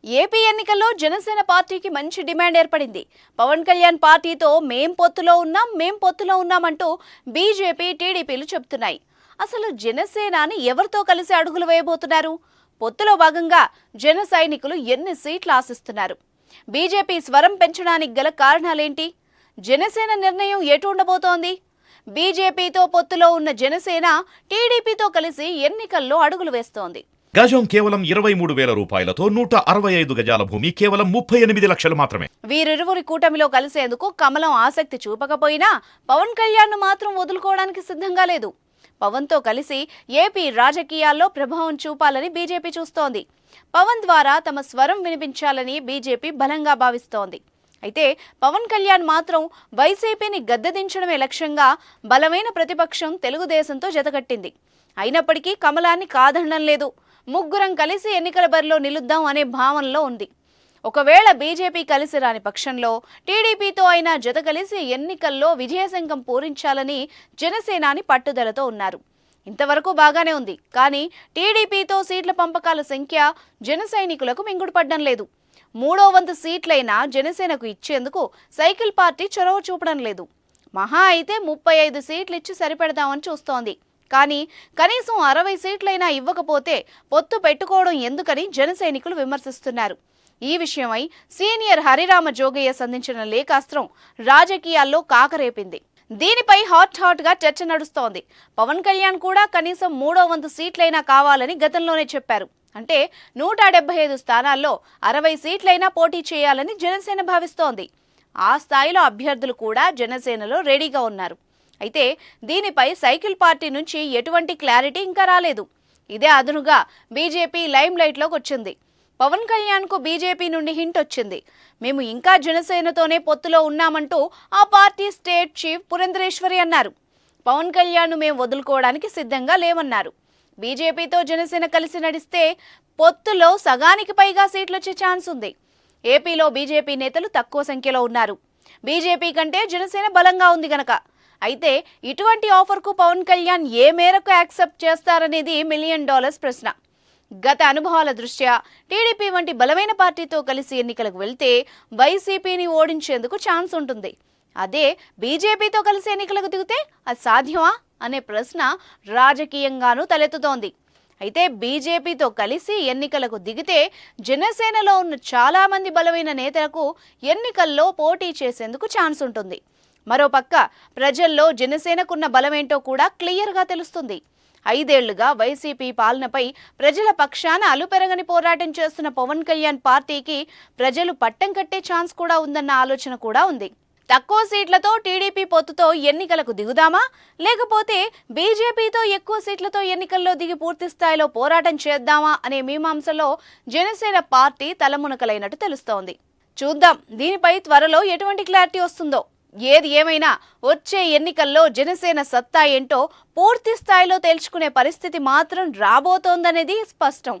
AP ఎన్నికల్లో జనసేన పార్టీకి మంచి డిమాండ్ ఏర్పడింది. పవన్ కళ్యాణ్ పార్టీతో మేం పొత్తులో ఉన్నామంటూ బీజేపీ, టీడీపీలు చెబుతున్నాయి. అసలు జనసేనాని ఎవరితో కలిసి అడుగులు వేయబోతున్నారు? పొత్తులో భాగంగా జన సైనికులు ఎన్ని సీట్లు ఆశిస్తున్నారు? బీజేపీ స్వరం పెంచడానికి గల కారణాలేంటి? జనసేన నిర్ణయం ఎటు ఉండబోతోంది? బీజేపీతో పొత్తులో ఉన్న జనసేన టీడీపీతో కలిసి ఎన్నికల్లో అడుగులు వేస్తోంది. గజం కేవలం 23,000 రూపాయలతో 165 గజాల భూమి కేవలం 38 లక్షలు మాత్రమే. వీరిరువురి కూటమిలో కలిసేందుకు కమలం ఆసక్తి చూపకపోయినా పవన్ కళ్యాణ్ మాత్రం వదులుకోవడానికి సిద్ధంగా లేదు. పవన్తో కలిసి ఏపీ రాజకీయాల్లో ప్రభావం చూపాలని బీజేపీ చూస్తోంది. పవన్ ద్వారా తమ స్వరం వినిపించాలని బీజేపీ బలంగా భావిస్తోంది. అయితే పవన్ కళ్యాణ్ మాత్రం వైసీపీని గద్దెదించడమే లక్ష్యంగా బలమైన ప్రతిపక్షం తెలుగుదేశంతో జతకట్టింది. అయినప్పటికీ కమలాన్ని కాదనడం లేదు. ముగ్గురం కలిసి ఎన్నికల బరిలో నిలుద్దాం అనే భావనలో ఉంది. ఒకవేళ బీజేపీ కలిసి రాని పక్షంలో టీడీపీతో అయినా జత కలిసి ఎన్నికల్లో విజయశంఖం పూరించాలని జనసేనాని పట్టుదలతో ఉన్నారు. ఇంతవరకు బాగానే ఉంది. కానీ టీడీపీతో సీట్ల పంపకాల సంఖ్య జన సైనికులకు మింగుడుపడ్డం లేదు. మూడో వంతు సీట్లైనా జనసేనకు ఇచ్చేందుకు సైకిల్ పార్టీ చొరవ చూపడం లేదు. మహా అయితే 35 సీట్లు ఇచ్చి సరిపెడదామని చూస్తోంది. కానీ కనీసం 60 సీట్లైనా ఇవ్వకపోతే పొత్తు పెట్టుకోవడం ఎందుకని జన సైనికులు విమర్శిస్తున్నారు. ఈ విషయమై సీనియర్ హరిరామ జోగయ్య సంధించిన లేఖాస్త్రం రాజకీయాల్లో కాకరేపింది. దీనిపై హాట్ గా చర్చ నడుస్తోంది. పవన్ కళ్యాణ్ కూడా కనీసం మూడో వంతు సీట్లైనా కావాలని గతంలోనే చెప్పారు. అంటే 175 స్థానాల్లో 60 సీట్లైనా పోటీ చేయాలని జనసేన భావిస్తోంది. ఆ స్థాయిలో అభ్యర్థులు కూడా జనసేనలో రెడీగా ఉన్నారు. అయితే దీనిపై సైకిల్ పార్టీ నుంచి ఎటువంటి క్లారిటీ ఇంకా రాలేదు. ఇదే అదనుగా బీజేపీ లైమ్ లైట్లోకి వచ్చింది. పవన్ కళ్యాణ్కు బీజేపీ నుండి హింట్ వచ్చింది. మేము ఇంకా జనసేనతోనే పొత్తులో ఉన్నామంటూ ఆ పార్టీ స్టేట్ చీఫ్ పురంధరేశ్వరి అన్నారు. పవన్ కళ్యాణ్ను మేము వదులుకోవడానికి సిద్ధంగా లేమన్నారు. బీజేపీతో జనసేన కలిసి నడిస్తే పొత్తులో సగానికి పైగా సీట్లు వచ్చే ఛాన్స్ ఉంది. ఏపీలో బీజేపీ నేతలు తక్కువ సంఖ్యలో ఉన్నారు. బీజేపీ కంటే జనసేన బలంగా ఉంది గనక. అయితే ఇటువంటి ఆఫర్కు పవన్ కళ్యాణ్ ఏ మేరకు యాక్సెప్ట్ చేస్తారనేది $1 మిలియన్ ప్రశ్న. గత అనుభవాల దృష్ట్యా టీడీపీ వంటి బలమైన పార్టీతో కలిసి ఎన్నికలకు వెళ్తే వైసీపీని ఓడించేందుకు ఛాన్స్ ఉంటుంది. అదే బీజేపీతో కలిసి ఎన్నికలకు దిగితే అది సాధ్యమా అనే ప్రశ్న రాజకీయంగానూ తలెత్తుతోంది. అయితే బీజేపీతో కలిసి ఎన్నికలకు దిగితే జనసేనలో ఉన్న చాలా మంది బలమైన నేతలకు ఎన్నికల్లో పోటీ చేసేందుకు ఛాన్స్ ఉంటుంది. మరోపక్క ప్రజల్లో జనసేనకున్న బలమేంటో కూడా క్లియర్గా తెలుస్తుంది. 5 ఏళ్లుగా వైసీపీ పాలనపై ప్రజల పక్షాన అలుపెరగని పోరాటం చేస్తున్న పవన్ కళ్యాణ్ పార్టీకి ప్రజలు పట్టం కట్టే ఛాన్స్ కూడా ఉందన్న ఆలోచన కూడా ఉంది. తక్కువ సీట్లతో టీడీపీ పొత్తుతో ఎన్నికలకు దిగుదామా, లేకపోతే బీజేపీతో ఎక్కువ సీట్లతో ఎన్నికల్లో దిగి పూర్తి స్థాయిలో పోరాటం చేద్దామా అనే మీమాంసలో జనసేన పార్టీ తలమునకలైనట్టు తెలుస్తోంది. చూద్దాం దీనిపై త్వరలో ఎటువంటి క్లారిటీ వస్తుందో. ఏది ఏమైనా వచ్చే ఎన్నికల్లో జనసేన సత్తా ఏంటో పూర్తి స్థాయిలో తేల్చుకునే పరిస్థితి మాత్రం రాబోతోందనేది స్పష్టం.